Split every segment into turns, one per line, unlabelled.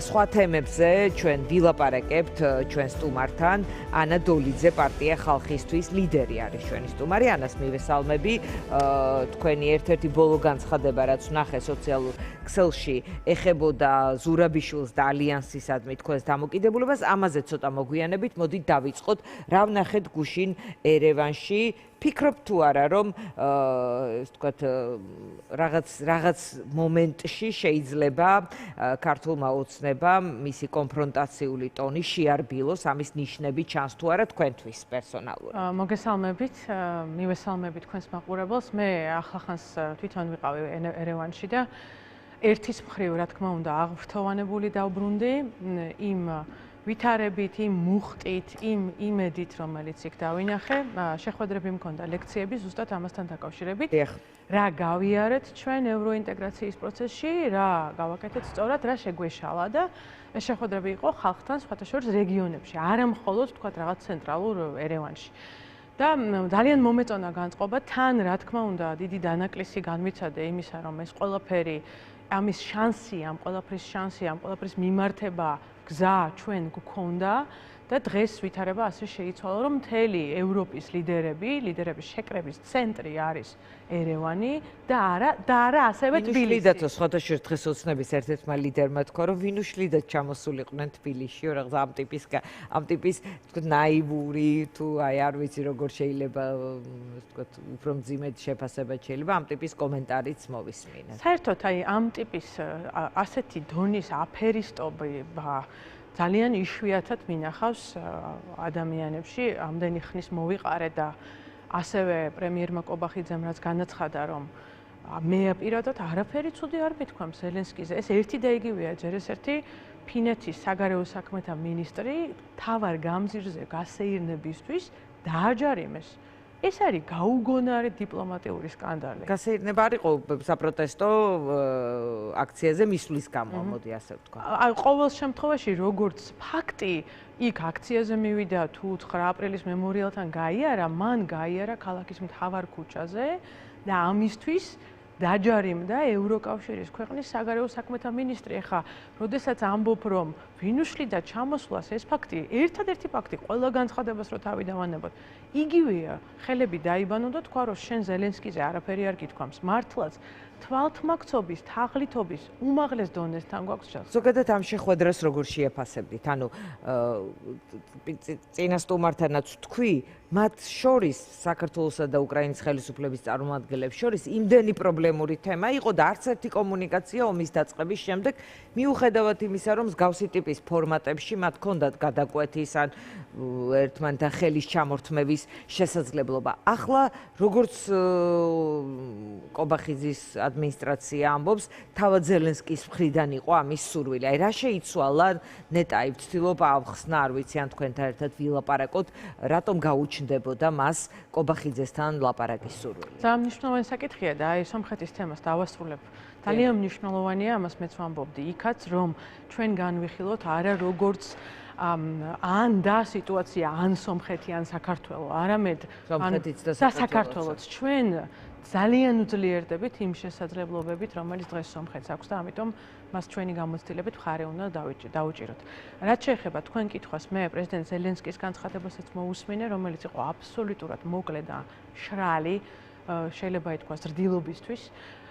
სხვა თემებზე ჩვენ ვილაპარაკებთ ჩვენ სტუმართან. ანა დოლიძე, პარტია ხალხისთვის ლიდერი არის ჩვენი სტუმარი. ანას მივესალმები. თქვენი ერთ-ერთი ბოლო განცხადება, რაც ვნახე სოციალურ ქსელში, ეხებოდა ზურაბიშვილს და ალიანსისადმი თქვენს დამოკიდებულებას. ამაზე ცოტა მოგვიანებით, მოდით დავიწყოთ. რა ვნახეთ გუშინ ერევანში? ფიქრობ თუ არა, რომ ვთქვათ, რაღაც მომენტში შეიძლება ქართულმა ოცნებამ მისი კონფრონტაციული ტონი შეარბილოს, ამის ნიშნები ჩანს თუ არა თქვენთვის პერსონალურად?
მოგესალმებით, მივესალმებით თქვენს მაყურებელს. მე ახლახანს თვითონ ვიყავი ერევანში და ერთის მხრივ, რა თქმა უნდა, აღფრთოვანებული დავბრუნდი იმ ვითარებით, იმ მუხტით, იმ იმედით, რომელიც იქ დავინახე, შეხვედრები მქონდა, ლექციები ზუსტად ამასთან დაკავშირებით. რა გავიარეთ ჩვენ ევროინტეგრაციის პროცესში, რა გავაკეთეთ სწორად, რა შეგვეშალა და ეს შეხვედრები იყო ხალხთან, სხვათა შორის რეგიონებში, არა მხოლოდ თქვათ რაღაც ცენტრალურ ერევანში. და ძალიან მომეწონა განწყობა, თან რა თქმა უნდა, დიდი დანაკლისი განვიცადე იმისა, რომ ეს ყველაფერი ამის შანსი, ამ ყველაფრის შანსი, ამ ყველაფრის მიმართება გზა ჩვენ გვქონდა და დღეს ვითარება ასე შეიცვალა, რომ მთელი ევროპის ლიდერების შეკრების ცენტრი არის ერევანი და არა ასევე თბილისი.
ვილიდათ სხვათა შორის დღეს ოცნების ერთ-ერთმა ლიდერმა თქვა, რომ ვინ უშლიდათ ჩამოსულიყვნენ თბილისში, რაღაც ამ ტიპის თქვა ნაივური თუ არ ვიცი როგორ შეიძლება თქვა უფრო მძიმედ შეფასება შეიძლება ამ ტიპის კომენტარიც მოვისმინეთ.
საერთოდ ამ ტიპის ასეთი დონის აფერისტობა ძალიან იშვიათად მინახავს ადამიანებში. ამდენი ხნის მოვიყარე და ასევე პრემიერმა კობახიძემ რაც განაცხადა, რომ მე პირადად არაფერი ცუდი არ მithქვამს ზელენსკიზე. ეს ერთი და იგივეა, ჯერ ეს ერთი ფინეთის საგარეო საქმეთა მინისტრი თავარ გამზირზე გასეირნებისთვის დააჯარიმეს. ეს არის გაუგონარი დიპლომატიური სკანდალი.
გასეირნება არ იყო საპროტესტო აქციაზე მისვლის გამო, მოდი ასე ვთქვა.
ყოველ შემთხვევაში, როგორც ფაქტი, იქ აქციაზე მივიდა თუ 9 აპრილის მემორიალთან გაიარა, მან გაიარა ქალაქის მთავარ ქუჩაზე და ამისთვის დაჯარიმდა ევროკავშირის ქვეყნის საგარეო საქმეთა მინისტრი. ეხლა, როდესაც ამბობ, რომ ვინ უშლიდა ჩამოსვლას, ეს ფაქტი, ერთადერთი ფაქტი, ყველა განცხადებას რო თავი დავანებოთ, იგივეა. ხელები დაიბანო და თქვა, რომ შენ ზელენსკიზე არაფერი არ გითქვამს. მართლაც თვალთმაქცობის, თაღლითობის უმაღლეს დონესთან გვაქვს ჩას.
ზოგადად ამ შეხვედრას როგორ შეაფასებდით? ანუ წინა სტუმართანაც თქვი, მათ შორის საქართველოსა და უკრაინის ხელისუფლების წარმომადგენლებს შორის იმდენი პრობლემური თემა იყო და არც ერთი კომუნიკაცია ომის დაწყების შემდეგ, მიუხედავად იმისა, რომ მსგავსი ტიპის ფორმატებში მათ ჰქონდათ გადაკვეთის ან ერთმანეთთან ხელის ჩამორთმევის შესაძლებლობა. ახლა როგორც კობახიძის ადმინისტრაცია ამბობს, თავად ზელენსკის მხრიდან იყო ამის სურვილი. აი რა შეიცვალა ნეტაი ვცდილობ ავხსნა, არ ვიცი ან თქვენთან ერთად ვილაპარაკოთ, რატომ გაუჩნდებოდა მას კობახიძესთან ლაპარაკის სურვილი?
ძალიან მნიშვნელოვანი საკითხია და აი სომხეთის თემას დავასრულებ. ძალიან მნიშვნელოვანია, ამას მეც ვამბობდი, იქაც რომ ჩვენ განვიხილოთ არა როგორც ან და სიტუაცია ან სომხეთი ან საქართველო, არამედ საქართველოც ჩვენ ძალიან უძლიერდებით იმ შესაძლებლობებით, რომელიც დღეს სომხეთს აქვს და ამიტომ მას ჩვენი გამოცდილებით მხარე უნდა დაუჭიროთ. რაც შეეხება თქვენ კითხვას, მე პრეზიდენტ ზელენსკის განცხადებასაც მოусმინე, რომელიც იყო აბსოლუტურად მოკლე და მშრალი, შეიძლება ითქვას ზრდილობისთვის.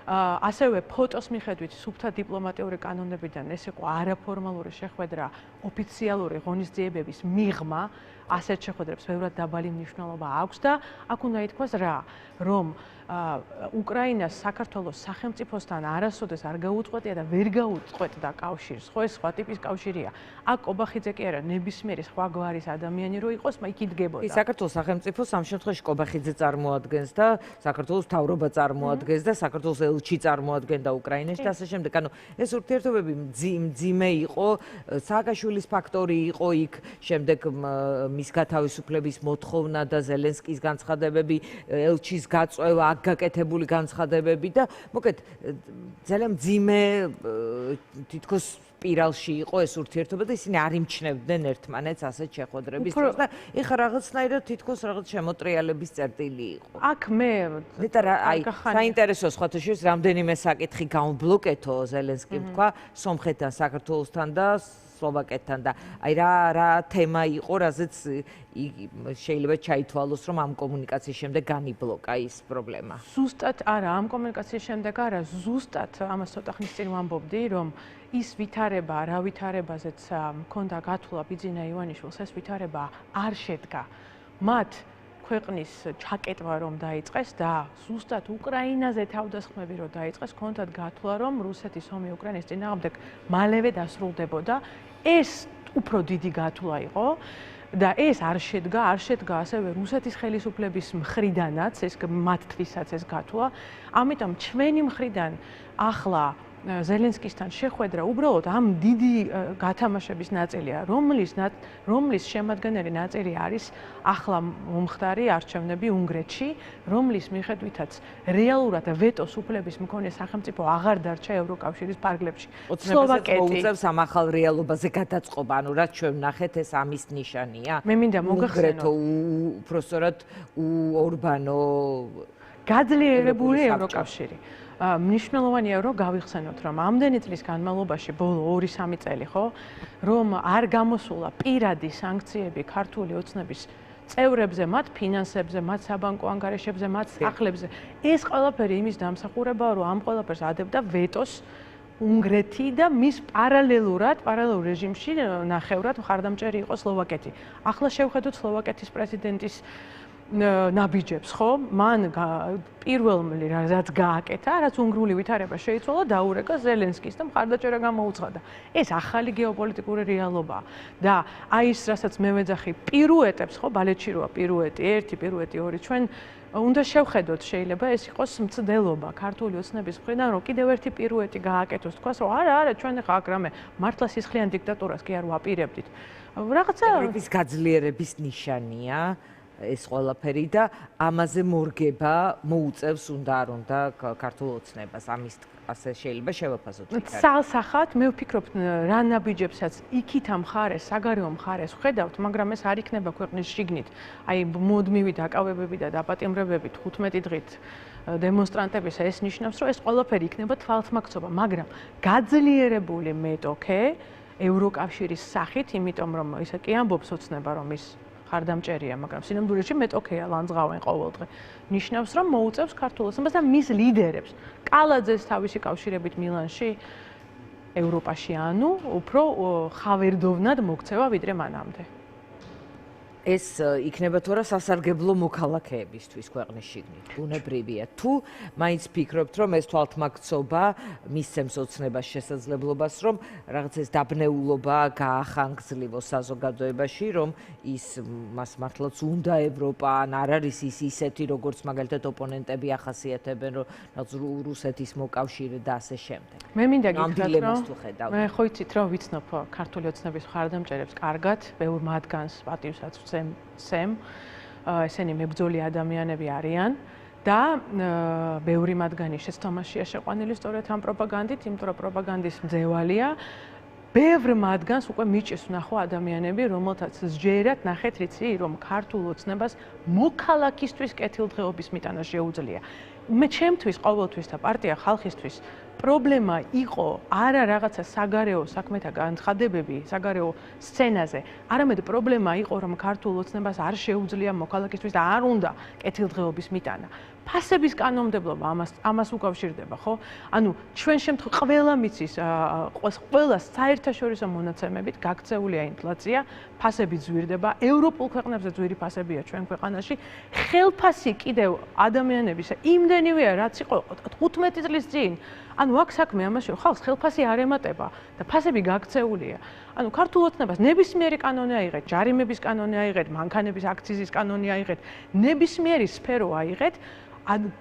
ასევე ფოტოს მიხედვით სუფთა დიპლომატიური კანონებიდან ეს იყო არაფორმალური შეხვედრა, ოფიციალური ღონისძიებების მიღმა, ასეთ შეხვედრებს ბევრად დაბალი მნიშვნელობა აქვს და აქ უნდა ითქვას რა, რომ უკრაინას საქართველოს სახელმწიფოსთან არასოდეს არ გაუწყვეტია და ვერ გაუწყვეტდა კავშირს, ხო ეს სხვა ტიპის კავშირია. აქ კობახიძე კი არა, ნებისმიერი სხვა გვარის ადამიანი რო იყოს, იქ იდგებოდა.
საქართველოს სახელმწიფოს ამ შემთხვევაში კობახიძე წარმოადგენს და საქართველოს მთავრობა წარმოადგენს და საქართველოს ელჩი წარმოადგენდა უკრაინაში და ასე შემდეგ. ანუ ეს ურთიერთობები მძიმე იყო, სააკაშვილის ფაქტორი იყო იქ, შემდეგ მის გათავისუფლების მოთხოვნა და ზელენსკის განცხადებები, ელჩის გაწვევა, აქ გაკეთებული განცხადებები და მოკეთ ძალიან მძიმე თითქოს სპირალში იყო ეს ურთიერთობა და ისინი არ იმჩნევდნენ ერთმანეთს ასეთ შეხვედრების დროს და ეხლა რაღაცნაირად თითქოს რაღაც შემოტრიალების წერტილი იყო.
აქ მე
საინტერესო სხვათა შორის რამდენიმე საკითხი გამბლოკეთო ზელენსკიმ თქვა სომხეთთან, საქართველოსთან და სლოვაკეთთან და აი რა თემა იყო, რაზეც შეიძლება ჩაითვალოს, რომ ამ კომუნიკაციის შემდეგ განიბლოკა ის პრობლემა.
ზუსტად არა, ამ კომუნიკაციის შემდეგ არა, ზუსტად ამას ცოტა ხნის წინ ვამბობდი, რომ ის ვითარება, რა ვითარებაზეც მქონდა გათვლა ბიძინა ივანიშვილს, ეს ვითარება არ შედგა. მათ ქვეყნის ჩაკეტვა რომ დაიწყეს და ზუსტად უკრაინაზე თავდასხმები რომ დაიწყეს, ჰქონდათ გათვლა, რომ რუსეთის ომი უკრაინის წინააღმდეგ მალევე დასრულდებოდა. ეს უფრო დიდი გათვლა იყო და ეს არ შედგა ასევე რუსეთის ხელისუფლების მხრიდანაც, ეს მათთვისაც ეს გათვლა. ამიტომ ჩვენი მხრიდან ახლა ზელენსკისთან შეხვედრა უბრალოდ ამ დიდი გათამაშების ნაწილია, რომლის შემადგენელი ნაწილი არის ახლა მომხდარი არჩევნები უნგრეთში, რომლის მიხედვითაც რეალურად ვეტოს უფლების მქონე სახელმწიფო აღარ დარჩა ევროკავშირის ფარგლებში.
სლოვაკეთი მოუწევს ამ ახალ რეალობაზე გადაწყობა, ანუ რაც ჩვენ ვნახეთ, ეს ამის ნიშანია.
მე მინდა მოგახსენოთ,
უпростоრად ორბანო
გაძლიერებული ევროკავშირი. მნიშვნელოვანია რომ გავიხსენოთ რომ ამდენი წლის განმავლობაში ბოლო 2-3 წელი ხო რომ არ გამოსულა პირადი სანქციები ქართული ოცნების წევრებზე, მათ ფინანსებზე, მათ საბანკო ანგარიშებზე, მათ სახლებზე. ეს ყველაფერი იმის დამსახურებაა რომ ამ ყველაფერს ადებდა ვეტოს უნგრეთი და მის პარალელ რეჟიმში ნახევრად მხარდამჭერი იყო სლოვაკეთი. ახლა შევხედოთ სლოვაკეთის პრეზიდენტის ნაბიჯებს, ხო? მან პირველი რაც გააკეთა, რაც უნგრული ვითარება შეიცვალა, დაურეკა ზელენსკის და მხარდაჭერა გამოუცხადა. ეს ახალი გეოპოლიტიკური რეალობაა. და აი ის, რასაც მე ვეძახი, პირუეტებს, ხო, ბალეტში როა პირუეტი 1, პირუეტი 2, ჩვენ უნდა შევხედოთ, შეიძლება ეს იყოს მცდელობა ქართული ოცნების მხრიდან, რომ კიდევ ერთი პირუეტი გააკეთოს, თქვას, რომ არა, ჩვენ ახლა აქ რამე მართლა სისხლიან დიქტატურას კი არ ვაპირებდით. რაღაცა
ევროპის გაძლიერების ნიშანია ეს ყველაფერი და ამაზე მორგება მოუწევს უნდა არ უნდა ქართულ ოცნებას ამის ასე შეიძლება შევაფასოთ.
სალსახად მე ვფიქრობ რა ნაბიჯებსაც იქით ამ მხარეს, საგარეო მხარეს ვხედავთ, მაგრამ ეს არ იქნება ქვეყნის შიგნით. აი მუდმივი დაკავებები და დაპატიმრებები 15 დღით დემონსტრანტების ეს ნიშნავს, რომ ეს ყველაფერი იქნება თვალთმაქცობა, მაგრამ გაძლიერებული მეტოქე ევროკავშირის სახით, იმიტომ რომ ისე კი ამბობს ოცნება, რომ ის ხარდამჭერია, მაგრამ სინამდვილეში მეტოქეა ლანძღავენ ყოველდღე. ნიშნავს, რომ მოუწევს ქართულ ოცნებას და მის ლიდერებს. კალაძეს თავისი კავშირებით მილანში ევროპაში, ანუ უფრო ხავერდოვნად მოქცევა ვიდრე მანამდე.
ეს იქნება თუ არა სასარგებლო მოქალაქეებისთვის ქვეყნის შიგნით. ბუნებრივია. თუ მაინც ფიქრობთ, რომ ეს თვალთმაქცობა მისცემს ოცნებას შესაძლებლობას, რომ რაღაც ეს დაბნეულობა გაახანგრძლივოს საზოგადოებაში, რომ ის მას მართლაც უნდა ევროპა, ან არ არის ის ისეთი, როგორც მაგალითად ოპონენტები ახასიათებენ, რომ რაღაც რუსეთის მოკავშირე და ასე შემდეგ.
მე მინდა გითხრათ, რომ მე ხო იცით, რომ ვიცნობ ქართული ოცნების მხარდამჭერებს კარგად, ბევრ მათგანს პატივსაც სემ, ესენი მებრძოლი ადამიანები არიან და ბევრი მათგანი შეცდომაშია შეყვანილი სწორედ ამ პროპაგანდით, იმიტომ რომ პროპაგანდის მძევალია. ბევრ მათგანს უკვე მიჭის ვნახო ადამიანები, რომელთაც სჯერათ ნახეთ რიცი, რომ ქართულ ოცნებას მოქალაქისთვის კეთილდღეობის მიტანა შეუძლია. მე ჩემთვის ყოველთვის და პარტია ხალხისთვის პრობლემა იყო არა რაღაცა საგარეო საქმეთა განცხადებები საგარეო სცენაზე, არამედ პრობლემა იყო რომ ქართულ ოცნებას არ შეუძლია მოქალაქისთვის და არ უნდა კეთილდღეობის მიტანა. ფასების კანონმდებლობა ამას უკავშირდება, ხო? ანუ ჩვენ შემთხვევაში ყველა მიცის ყველა საერთაშორისო მონაცემებით გაქცეულია ინფლაცია, ფასები ძვირდება, ევროპულ ქვეყნებზე ძვირი ფასებია ჩვენ ქვეყანაში. ხელფასი კიდევ ადამიანების იმდენივეა, რაც იყო 15 წლის წინ. ანუ აქ საქმე ამაში, რომ ხალხს ხელფასი არ ემატება და ფასები გაქცეულია. ანუ ქართულ ოცნებას ნებისმიერი კანონი აიღეთ, ჯარიმების კანონი აიღეთ, მანქანების აქციზის კანონი აიღეთ, ნებისმიერი სფერო აიღეთ.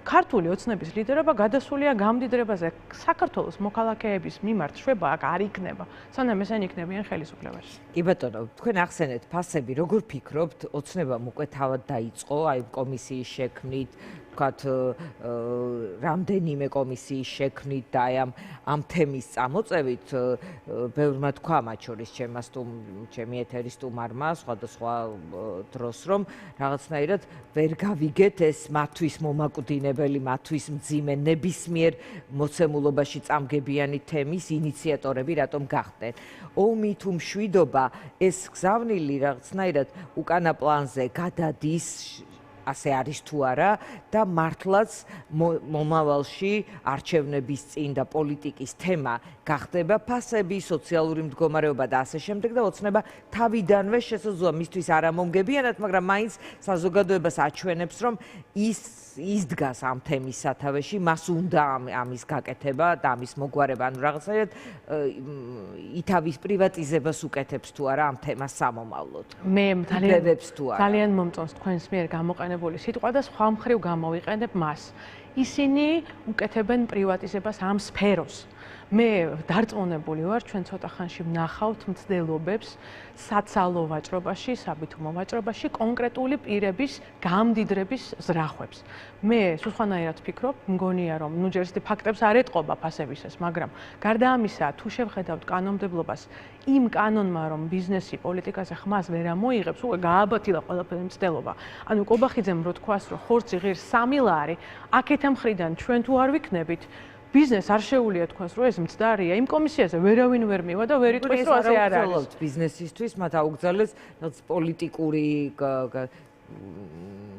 ქართული ოცნების ლიდერობა გადასულია გამდიდრებაზე. საქართველოს მოქალაქეების მიმართ შვება აქ არ იქნება, სანამ ესენი იქნებიან ხელისუფლებაში.
კი ბატონო, თქვენ ახსენეთ ფასები, როგორ ფიქრობთ, ოცნებამ უკვე თავად დაიწყო, აი კომისიის შექმნით, ვთქვათ, რამდენიმე კომისიის შექმნით და ამ თემის წამოწევით ბევრმა თქვა, მათ შორის ჩემი ეთერის სტუმარმა სხვადასხვა დროს, რომ რაღაცნაირად ვერ გავიგეთ ეს მათთვის მომაკვდინებელი, მათთვის მძიმე ნებისმიერ მოცემულობაში წამგებიანი თემის ინიციატორები რატომ გახდნენ. ომი თუ მშვიდობა, ეს გზავნილი რაღაცნაირად უკანა პლანზე გადადის, ასე არის თუ არა და მართლაც მომავალში არჩევნების წინ და პოლიტიკის თემა გახდება ფასები, სოციალური მდგომარეობა და ასე შემდეგ და ოცნება თავიდანვე შესაძლოა მისთვის არ ამომგებიანად, მაგრამ მაინც საზოგადოებას აჩვენებს, რომ ის დგას ამ თემის სათავეში, მას უნდა ამის გაკეთება და ამის მოგვარება, ანუ რაღაცნაირად ითავის პრივატიზებას უკეთებს თუ არა ამ თემას სამომავლოდ.
მე ძალიან მომწონს თქვენს მიერ გამოყენებული სიტყვა და სხვა მხრივ გამოვიყენებ მას. ისინი უკეთებენ პრივატიზებას ამ სფეროს. მე დარწმუნებული ვარ, ჩვენ ცოტა ხანში ვნახავთ მცდელობებს საცალო ვაჭრობაში, საბითუმო ვაჭრობაში კონკრეტული პირების გამდიდრების ზრახვებს. მე სხვანაირად ვფიქრობ, მგონია რომ ჯერ ისეთი ფაქტებს არ ეტყობა ფასებისას, მაგრამ გარდა ამისა, თუ შევხედავთ კანონმდებლობას, იმ კანონმა რომ ბიზნესი პოლიტიკაზე ხმას ვერ ამოიღებს, უკვე გააბათილა ყველაფერი მცდელობა. ანუ კობახიძემ რო თქვას, რომ ხორცი ღირს 3 ლარი, აქეთა მხრიდან ჩვენ თუ არ ვიქნებით ბიზნეს არ შეუულია თქვას, რომ ეს მცდარია. იმ კომისიაზე ვერავინ ვერ მივა და ვერ იტყვის, რომ ასე არ არის.
ბიზნესისთვის მათ აუგზავნეს პოლიტიკური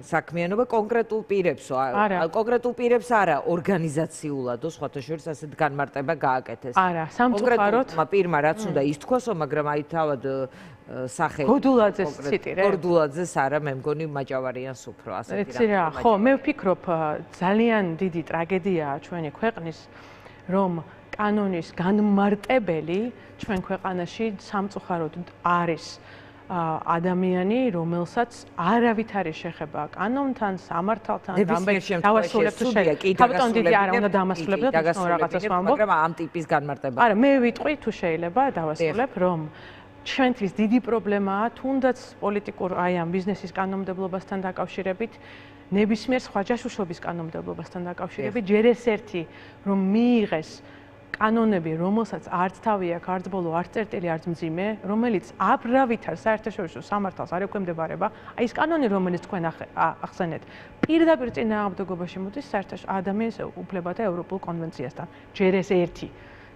საქმიანობა კონკრეტულ პირებსო. კონკრეტულ პირებს არა, ორგანიზაციულადო, სხვათა შორის ასეთ განმარტება გააკეთეს.
არა, სამწუხაროდ
პირმა რაც უნდა ისტქვასო, მაგრამ აი თავად სახე
გოდულაძეს ციტირე.
გოდულაძეს არა, მე მგონი მაჭავარიანს უფრო ასეთი
რა. ხო, მე ვფიქრობ, ძალიან დიდი ტრაგედიაა ჩვენი ქვეყნის, რომ კანონის განმარტებელი ჩვენ ქვეყანაში სამწუხაროდ არის ადამიანი, რომელსაც არავით არის შეხება კანონთან, სამართალთან, დავასრულებ თუ შეიძლება. კაპიტან დიდი არა უნდა დამასრულებ და რაღაცას ვამბობ.
მაგრამ ამ ტიპის განმარტება.
არა, მე ვიტყვი თუ შეიძლება დავასრულებ, რომ ჩვენთვის დიდი პრობლემაა თუნდაც პოლიტიკურ აი ამ ბიზნესის კანონმდებლობასთან დაკავშირებით, ნებისმიერ სხვა ჯაშუშობის კანონმდებლობასთან დაკავშირებით, ჯერ ეს ერთი რომ მიიღეს კანონები, რომელსაც არც თავი აქვს, არც ბოლო, არც წერტილი, არც მძიმე, რომელიც არავითარ საერთაშორისო სამართალს არ ექვემდებარება, აი ეს კანონი, რომელიც თქვენ ახსენეთ, პირდაპირ წინააღმდეგობაში მოდის საერთაშორისო ადამიანის უფლებათა ევროპულ კონვენციასთან. ჯერ ეს ერთი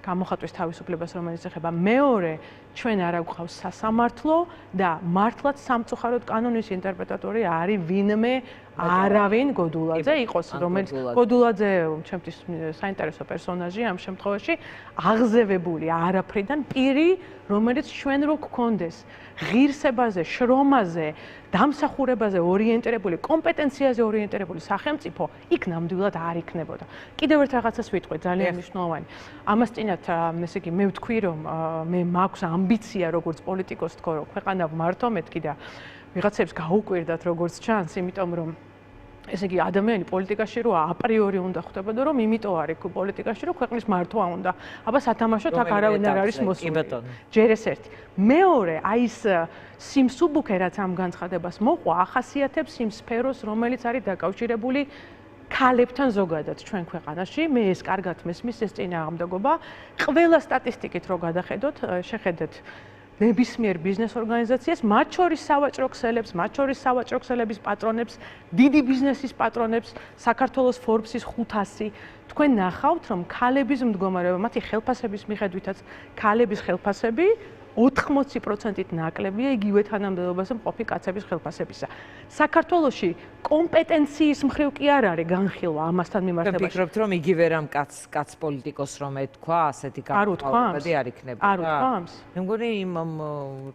გამოხატვის თავისუფლებას, რომელიც ეხება. მეორე, ჩვენ არ აგვყავს სასამართლო და მართლაც სამწუხაროდ კანონის ინტერპრეტატორი არის ვინმე არავინ გოდულაძე იყოს, რომელიც გოდულაძე ჩემთვის საინტერესო პერსონაჟი ამ შემთხვევაში, აღზევებული არაფრიდან პირი, რომელიც ჩვენ რო გქონდეს ღირსებაზე, შრომაზე, დამსახურებაზე ორიენტირებული, კომპეტენციაზე ორიენტირებული სახელმწიფო, იქ ნამდვილად არ იქნებოდა. კიდევ ერთ რაღაცას ვიტყვი, ძალიან მნიშვნელოვანი. ამას წინათ, ესე იგი, მე ვთქვი, რომ მე მაქვს ამბიცია როგორც პოლიტიკოს თქო, რომ ქვეყანა ვმართო, მეთქი და ვიღაცებს გაუკვირდათ როგორც ჩანს, იმიტომ რომ ესე იგი ადამიანი პოლიტიკაში რო აპრიორი უნდა ხვდებოდა, რომ იმიტომ არის პოლიტიკაში, რომ ქვეყნის მართვა უნდა. აბა სათამაშოდ აქ არავინ არ არის მოსული. ჯერ ეს ერთი. მეორე, აი ეს სიმსუბუქე რაც ამ განცხადებას მოყვა, ახასიათებს იმ სფეროს, რომელიც არის დაკავშირებული ქალებთან ზოგადად ჩვენ ქვეყანაში. მე ეს კარგად მესმის ეს წინააღმდეგობა. ყველა სტატისტიკით რო გადახედოთ, შეხედეთ ნებისმიერ ბიზნეს ორგანიზაციას, მათ შორის სავაჭრო ქსელებს, მათ შორის სავაჭრო ქსელების პატრონებს, დიდი ბიზნესის პატრონებს, საქართველოს Forbes-ის 500, თქვენ ნახავთ, რომ ქალების მდგომარეობა, მათი ხელფასების მიხედვითაც, ქალების ხელფასები 80%-ით ნაკლებია იგივე თანამდებობაზე მყოფი კაცების ხელფასებისა. საქართველოში კომპეტენციის მხრივ კი არ არის განხილვა ამასთან მიმართებაში.
ვფიქრობთ, რომ იგივე რამ კაც პოლიტიკოს რომ ეთქვა, ასეთი განხილვები არ იქნება.
არ უთქვამს?
მე მგონი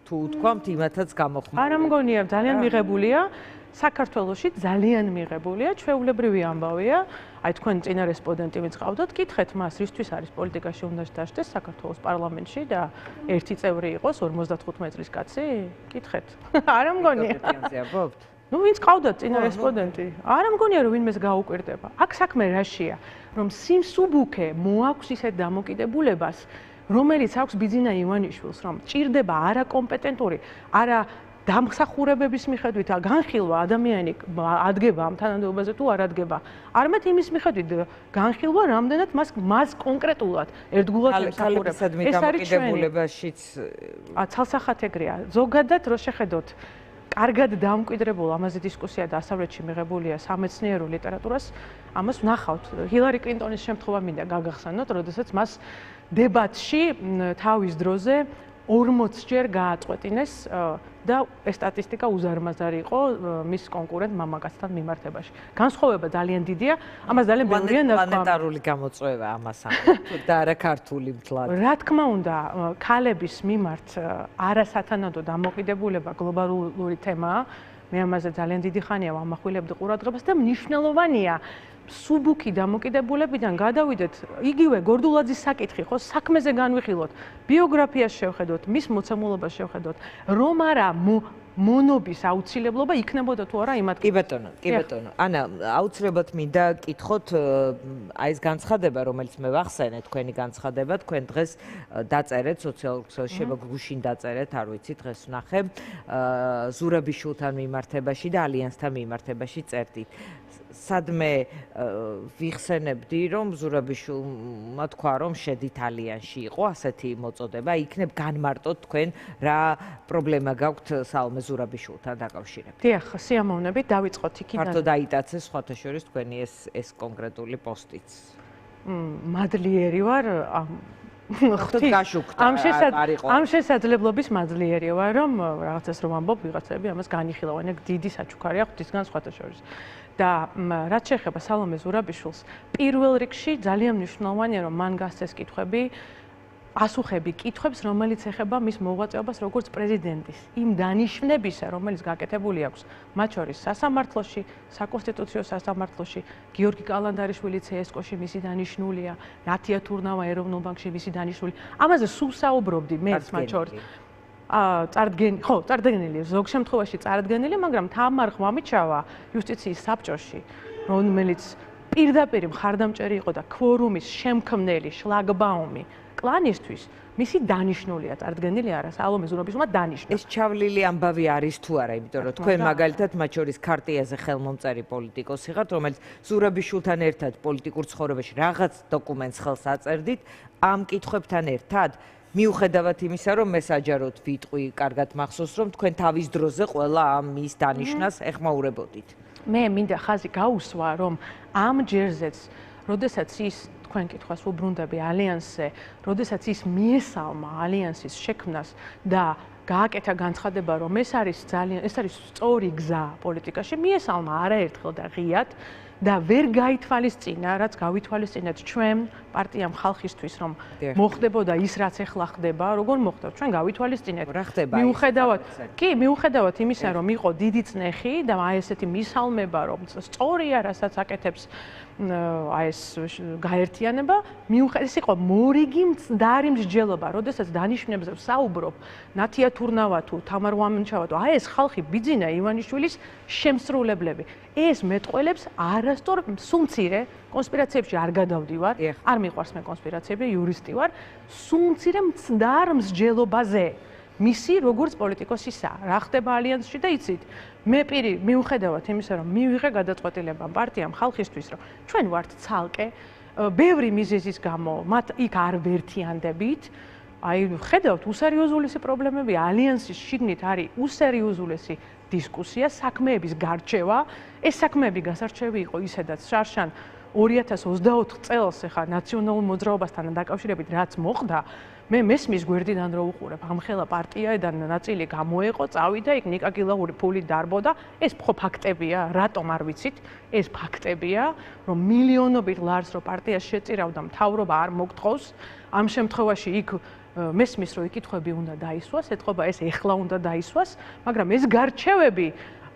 თუ უთქვამთ, იმათაც გამოხმაურება.
არა მგონია, ძალიან მიღებულია. საქართველოში ძალიან მიღებულია, ჩვეულებრივი ამბავია. აი თქვენ წინა რესპონდენტი მიყავდათ, კითხეთ მას, რისთვის არის პოლიტიკაში უნდა დაждდეს საქართველოს პარლამენტში და ერთი წევრი იყოს 55 წლის კაცი? კითხეთ. არა მგონია. ნუ ვინც ყავდათ წინა რესპონდენტი? არა მგონია რომ ვინმეს გაუკვირდება. აქ საქმე რაშია, რომ სიმსუბუქე მოაქვს ისეთ დამოკიდებულებას, რომელიც აქვს ბიძინა ივანიშვილს, რომ ჭირდება არა კომპეტენტური, არა დამსახურებების მიხედვით განხილვა ადამიანი ადგება ამ თანამდებობაზე თუ არ ადგება. არამედ იმის მიხედვით განხილვა რამდენად მას კონკრეტულად ერთგულად ემსახურებს.
ეს არის დამოკიდებულებაშიც
ცალსახად ეგრეა. ზოგადად რო შეხედოთ კარგად დამკვიდრებულ ამაზე დისკუსია და ასავლეთში მიღებულია სამეცნიერო ლიტერატურას, ამას ვნახავთ. ჰილარი კლინტონის შემთხვევა მინდა გაგახსენოთ, როდესაც მას დებატში თავის დროზე 40-ჯერ გააწყვეტინეს და ეს სტატისტიკა უზარმაზარი იყო მის კონკურენტ მამაკაცთან მიმართებაში. განსხვავება ძალიან დიდია, ამას ძალიან ბევრია ნათქვამი.
პლანეტარული გამოწვევა ამას და არა ქართული მთლად.
რა თქმა უნდა, ქალების მიმართ არასათანადო დამოკიდებულება გლობალური თემაა. მე ამაზე ძალიან დიდი ხანია ვამახვილებდი ყურადღებას და მნიშვნელოვანია სუბუქი დამოკიდებულებიდან გადავიდეთ იგივე გორდულაძის საკითხი ხო საქმეზე განვიხილოთ ბიოგრაფიას შევხედოთ მის მოცემულობას შევხედოთ რომ არა მონობის აუცილებლობა იქნებოდა თუ არა იმათ
კი ბატონო ანა აუცილებლად მინდა კითხოთ აი ეს განცხადება რომელიც მე ვახსენე თქვენი განცხადება თქვენ დღეს დაწერეთ სოციალურ ქსელში გუშინ დაწერეთ არ ვიცი დღეს ვნახე ზურაბიშვილთან მიმართებაში და ალიანსთან მიმართებაში წერდით სადმე ვიხსენებდი რომ ზურაბიშვილმა თქვა რომ შედით ალიანსში იყო ასეთი მოწოდება იქნებ განმარტოთ თქვენ რა პრობლემა გაქვთ სალომე ზურაბიშვილთან დაკავშირებით.
დიახ, სიამოვნებით დავიწყოთ იქიდან.
მარტო დაიტაცეს სხვათა შორის თქვენი ეს კონკრეტული პოსტიც.
მადლიერი ვარ ამ შესაძლებლობის მადლიერი ვარ რომ რაღაცას რომ ამბობ ვიღაცები ამას განიხილავენ ეგ დიდი საჩუქარია ღვთისგან სხვათა შორის. და რაც შეეხება სალომე ზურაბიშვილს პირველ რიგში ძალიან მნიშვნელოვანია რომ მან გასცეს კითხვები ასუხები კითხვებს რომელიც ეხება მის მოღვაწეობას როგორც პრეზიდენტის იმ დანიშვნებისა რომელიც გაკეთებული აქვს მათ შორის სასამართლოში საკონსტიტუციო სასამართლოში გიორგი კალანდარიშვილი CSKO-ში მისი დანიშნულია ნათია თურნავა ეროვნულ ბანკში მისი დანიშნული ამაზე სულ საუბრობდი მეც მათ შორის წარდგენილი ზოგ შემთხვევაში წარდგენილი, მაგრამ თამარ ღვამიჩავა იუსტიციის საბჭოში, რომელიც პირდაპირ მხარდამჭერი იყო და ქვორუმის შემქმნელი შლაგბაუმი კლანისთვის, მისი დანიშნულია წარდგენილი არა, სალომე ზურაბიშვილმა დანიშნა.
ეს ჩავლილი ამბავი არის თუ არა, იმიტომ რომ თქვენ მაგალითად მათ შორის ქარტიაზე ხელმომწერი პოლიტიკოსი ხართ, რომელიც ზურაბიშვილთან ერთად პოლიტიკურ ცხოვრებაში რაღაც დოკუმენტს ხელს აწერდით, ამ კითხვებთან ერთად მიუხედავად იმისა, რომ მე საჯაროდ ვიტყვი, კარგად მახსოვს, რომ თქვენ თავის დროზე ყველა ამ მის დანიშნას ეხმაურებოდით.
მე მინდა ხაზი გაუსვა, რომ ამ ჯერზეც, როდესაც ის თქვენ კითხვას უბრუნდები ალიანსზე, როდესაც ის მიესალმა ალიანსის შექმნას და გააკეთა განცხადება, რომ ეს არის სწორი გზა პოლიტიკაში, მიესალმა არაერთხელ და ღიად და ვერ გაითვალისწინა, რაც გავითვალისწინეთ ჩვენ პარტიამ ხალხისთვის, რომ მოხდებოდა ის, რაც ეხლა ხდება, როგორ მოხდა, ჩვენ გავითვალისწინეთ.
რა ხდება?
მიუხედავად იმისა, რომ იყო დიდი წნეხი და აი ესეთი მისალმება, რომ სწორია, რასაც აკეთებს აი ეს გაერთიანება, ეს იყო მორიგი მცდარი მსჯელობა, როდესაც დანიშნებზე საუბრობ, ნათია თურნავა თუ თამარ ღვამიჩავა თუ აი ეს ხალხი ბიძინა ივანიშვილის შემსრულებლები. ეს მეტყველებს არასწორ სულმცირე კონსპირაციებში არ გადავდივარ, არ მიყვარს მე კონსპირაციები, იურისტი ვარ, სულმცირე მცდარ მსჯელობაზე. მისი როგორც პოლიტიკოსისა, რა ხდება ალიანსში და იცით, მე მიუხედავად იმისა, რომ მივიღე გადაწყვეტილება პარტიამ ხალხისთვის, რომ ჩვენ ვართ ცალკე, ბევრი მიზეზის გამო, მათ იქ არ ვერთიანდებით, აი ხედავთ უსერიოზულესი პრობლემები ალიანსის შიგნით არის უსერიოზულესი დისკუსია, საქმეების გარჩევა, ეს საქმეები გასარჩევი იყო ისედაც შარშან 2024 წელს ახლა ნაციონალურ მოძრაობასთან დაკავშირებით რაც მოხდა, მე მესმის გვერდიდან რო უყურებ, ამხელა პარტიიდან ნაწილი გამოეყო, წავიდა იქ ნიკა გილაური ფული დარბოდა, ეს ხო ფაქტებია, რატომ არ ვიცით, ეს ფაქტებია, რომ მილიონობით ლარს რო პარტიას შეწირავდა, მთავრობა არ მოგთხოვს, ამ შემთხვევაში იქ მესმის რომ იკითხები უნდა დაისვას, ეთყობა ეს ეხლა უნდა დაისვას, მაგრამ ეს გარჩევები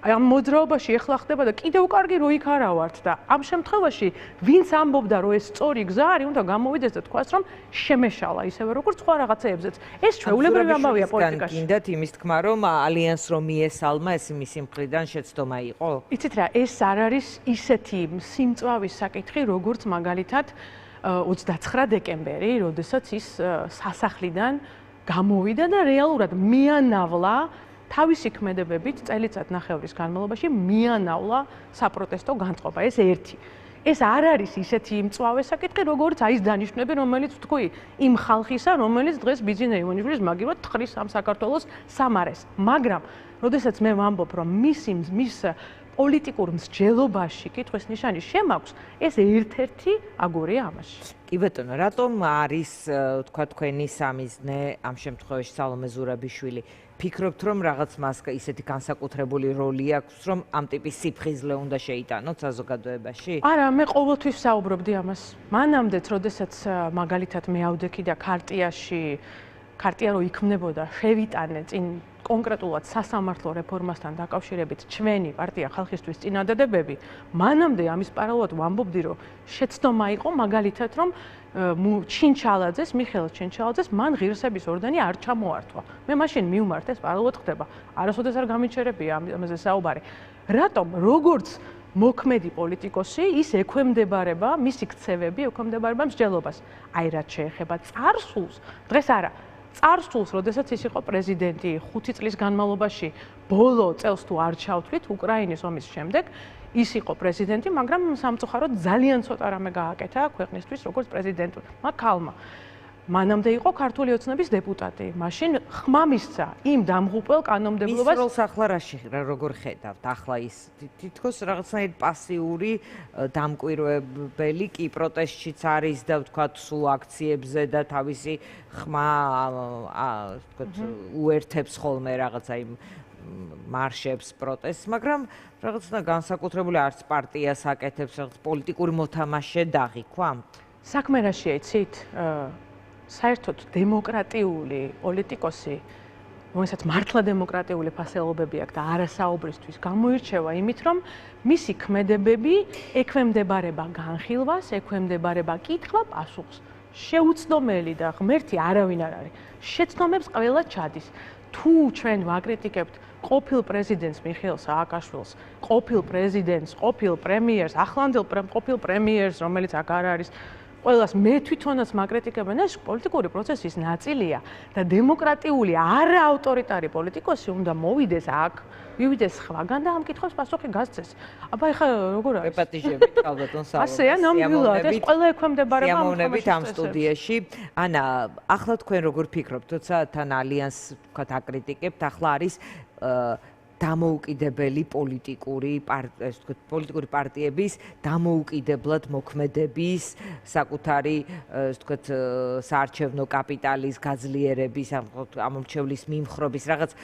ამ მოძრაობაში ეხლა ხდება და კიდევ კარგი რო იქ არა ვართ და ამ შემთხვევაში ვინც ამბობდა რომ ეს სწორი გზა არის, უნდა გამოვიდეს და თქვას რომ შემეშალა ისევე როგორც სხვა რაღაცეებზეც. ეს ჩვეულებრივი ამბავია პოლიტიკაში.
გინდათ იმის თქმა რომ ალიანს რომ მიესალმა ეს მისი მხრიდან შეცდომა იყო?
იცით რა, ეს არ არის ისეთი სიმწვავის საკითხი, როგორც მაგალითად 29 დეკემბერი, როდესაც ის სასახლიდან გამოვიდა და რეალურად მიანავლა თავისი ქმედებებით წელიწად ნახევრის განმავლობაში მიანავლა საპროტესტო განწყობა. ეს ერთი. ეს არ არის ისეთი მწვავე საკითხი, როგორც აი ეს დანიშნები, რომელიც თქვი, იმ ხალხისა, რომელიც დღეს ბიძინა ივანიშვილის მაგივრად თხრის ამ საქართველოს სამარეს. მაგრამ, როდესაც მე ვამბობ, რომ მის პოლიტიკურ მსჯელობაში კითხვის ნიშანი შემაქვს, ეს ერთ-ერთი აგურია ამაში.
კი ბატონო, რატომ არის თქვა თქვენი სამიზნე ამ შემთხვევაში სალომე ზურაბიშვილი? ფიქრობთ, რომ რაღაც მას ისეთი განსაკუთრებული როლი აქვს, რომ ამ ტიპის სიფხიზლე უნდა შეიტანოთ საზოგადოებაში?
არა, მე ყოველთვის საუბრობდი ამას. მანამდეც, როდესაც მაგალითად მე ავდექი და ქარტია რო იქმნებოდა, შევიტანე წინ კონკრეტულად სასამართლო რეფორმასთან დაკავშირებით ჩვენი პარტია ხალხისთვის წინადადებები, მანამდე ამის პარალელურად ვამბობდი, რომ შეცდომა იყო მაგალითად, რომ მიხეილ ჩინჩალაძეს მან ღირსების ორდენი არ ჩამოართვა. მე მაშინ მივმართ, ეს პარალელურად ხდება. არასოდეს არ გამიჩერებია ამაზე საუბარი. რატომ? როგორც მოქმედი პოლიტიკოსი, ის ექვემდებარება, მისი ქცევები ექვემდებარება მსჯელობას. აი რაც შეეხება წარსულს, დღეს არა. წარსულს, როდესაც ის იყო პრეზიდენტი 5 წლის განმავლობაში, ბოლო წელს თუ არ ჩავთვლით უკრაინის ომის შემდეგ, ის იყო პრეზიდენტი, მაგრამ სამწუხაროდ ძალიან ცოტა რამე გააკეთა ქვეყნისთვის როგორც პრეზიდენტმა ქალმა. მანამდე იყო ქართული ოცნების დეპუტატი. მაშინ ხმა მისცა იმ დამღუპელ კანონმდებლობას.
მის როლს ახლა როგორ ხედავთ? ახლა ის თითქოს რაღაცნაირად პასიური დამკვირვებელი კი პროტესტშიც არის და ვთქვათ სულ აქციებზე და თავისი ხმა ვთქვათ უერთებს ხოლმე რაღაცა იმ მარშებს, პროტესტს, მაგრამ რაღაცნა განსაკუთრებული არც პარტიას აკეთებს, რაღაც პოლიტიკური მოთამაშე დაღიქვამთ.
საქმე რაშია, იცით? საერთოდ დემოკრატიული პოლიტიკოსი, რომელსაც მართლა დემოკრატიული ფასეულობები აქვს და არასაუბრისთვის გამოირჩევა იმით, რომ მისი ქმედებები ექვემდებარება განხილვას, ექვემდებარება კითხვა-პასუხს. შეუცდომელი და ღმერთი არავინ არ არის. შეცდომებს ყველა ჩადის. თუ ჩვენ ვაკრიტიკებთ ყოფილ პრეზიდენტს მიხეილ სააკაშვილს, ყოფილ პრეზიდენტს, ყოფილ პრემიერს, ახლანდელ ყოფილ პრემიერს, რომელიც აქ არ არის, ყველას მე თვითონაც მაკრიტიკებენ, ეს პოლიტიკური პროცესის ნაწილია და დემოკრატიული არაავტორიტარი პოლიტიკოსი უნდა მოვიდეს აქ, მივიდეს სხვაგან და ამ კითხვას პასუხი გასცეს. აბა ეხლა როგორ არის?
რეპეტიჟებით ალბათ სალომე.
ასეა ნამდვილად, ეს ყველა ექვემდებარება ამ
სიამოვნებით ამ სტუდიაში. ანა, ახლა თქვენ როგორ ფიქრობთ, თორსა თან ალიანს ვთქვათ აკრიტიკებთ, ახლა არის დამოუკიდებელი პოლიტიკური პარტიების დამოუკიდებლად მოქმედების, საკუთარი ვთქვათ საარჩევნო კაპიტალის გაძლიერების, ამომრჩევლის მიმხრობის რაღაც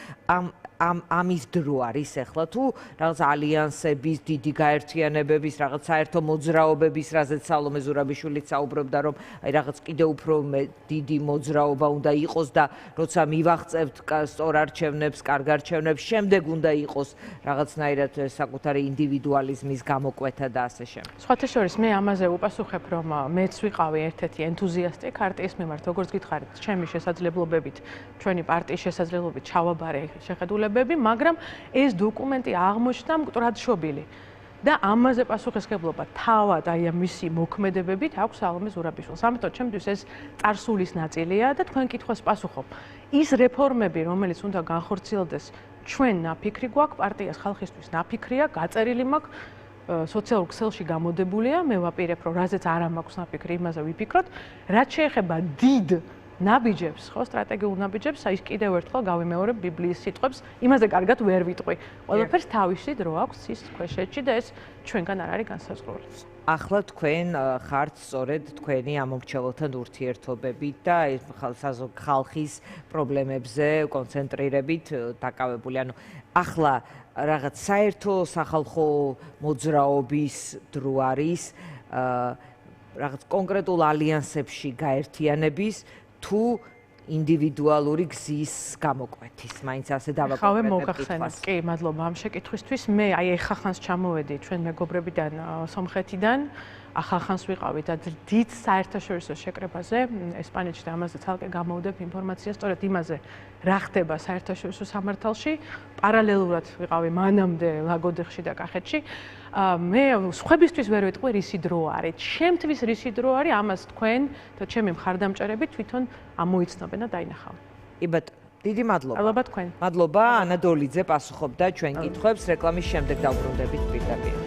ამის დრო არის ახლა თუ რაღაც ალიანსების, დიდი გაერთიანებების, რაღაც საერთო მოძრაობების, რაზეც სალომე ზურაბიშვილიც საუბრობდა, რომ აი რაღაც კიდევ უფრო დიდი მოძრაობა უნდა იყოს და როცა მივაღწევთ სწორ არჩევნებს, კარგ არჩევნებს, შემდეგ უნდა იყოს რაღაცნაირად საკუთარი ინდივიდუალიზმის გამოკვეთა და ასე შემდეგ.
სხვათა შორის მე ამაზე უპასუხებ, რომ მეც ვიყავი ერთ-ერთი ენთუზიასტი ქარტიის მიმართ, როგორც გითხარით, ჩემი შესაძლებლობებით, ჩვენი პარტიის შესაძლებლობით ჩავაბარე შეხედულებები, მაგრამ ეს დოკუმენტი აღმოჩნდა მკვდრად შობილი. და ამაზე პასუხისმგებლობა თავად აი მისი მოქმედებებით აქვს სალომე ზურაბიშვილს. ამიტომ ჩემთვის ეს წარსულის ნაწილია და თქვენ კითხვას პასუხობ. ის რეფორმები, რომელიც უნდა განხორციელდეს, ჩვენ ნაფიქრი გვაქვს, პარტიას ხალხისთვის ნაფიქრია, გაწერილი მაქვს, სოციალურ ქსელში გამოდებულია, მე ვაპირებ, რომ რაზეც არა მაქვს ნაფიქრი, იმაზე ვიფიქროთ. რაც შეეხება დიდ ნაბიჯებს, ხო, სტრატეგიულ ნაბიჯებს, აი კიდევ ერთხელ გავიმეორებ ბიბლიის სიტყვებს, იმაზე კარგად ვერ ვიტყვი. ყველაფერს თავისი დრო აქვს ის ქვეშეთში და ეს ჩვენგან არ არის განსაზღვრული.
ახლა თქვენ ხართ სწორედ თქვენი ამომრჩეველთან ურთიერთობებით და ხალხის პრობლემებზე კონცენტრირებით დაკავებული. ანუ ახლა რაღაც საერთო სახალხო მოძრაობის დრო არის რაღაც კონკრეტულ ალიანსებში გაერთიანების თუ ინდივიდუალური გზის გამოკვეთის. მაინც ასე
დავაკავებ მოგახსენეთ. კი, მადლობა ამ შეკითხვისთვის. მე აი ეხახანს ჩამოვედი ჩვენ მეგობრებიდან სომხეთიდან. ახალხანს ვიყავი და დიდ საერთაშორისო შეკრებაზე ესპანეთში და ამაზე ცალკე გამოვდებ ინფორმაციას, სწორედ იმაზე რა ხდება საერთაშორისო სამართალში. პარალელურად ვიყავი მანამდე ლაგოდეხში და კახეთში. მე სხვებისთვის ვერ ვიტყვი რისი დრო არის. ჩემთვის რისი დრო არის, ამას თქვენ და ჩემი მხარდამჭერები თვითონ ამოიცნობენ და დაინახავენ.
კი ბატონო, დიდი მადლობა.
მადლობა თქვენ.
მადლობა ანა დოლიძე პასუხობდა ჩვენ კითხვებს რეკლამის შემდეგ დავბრუნდებით პირდაპირ.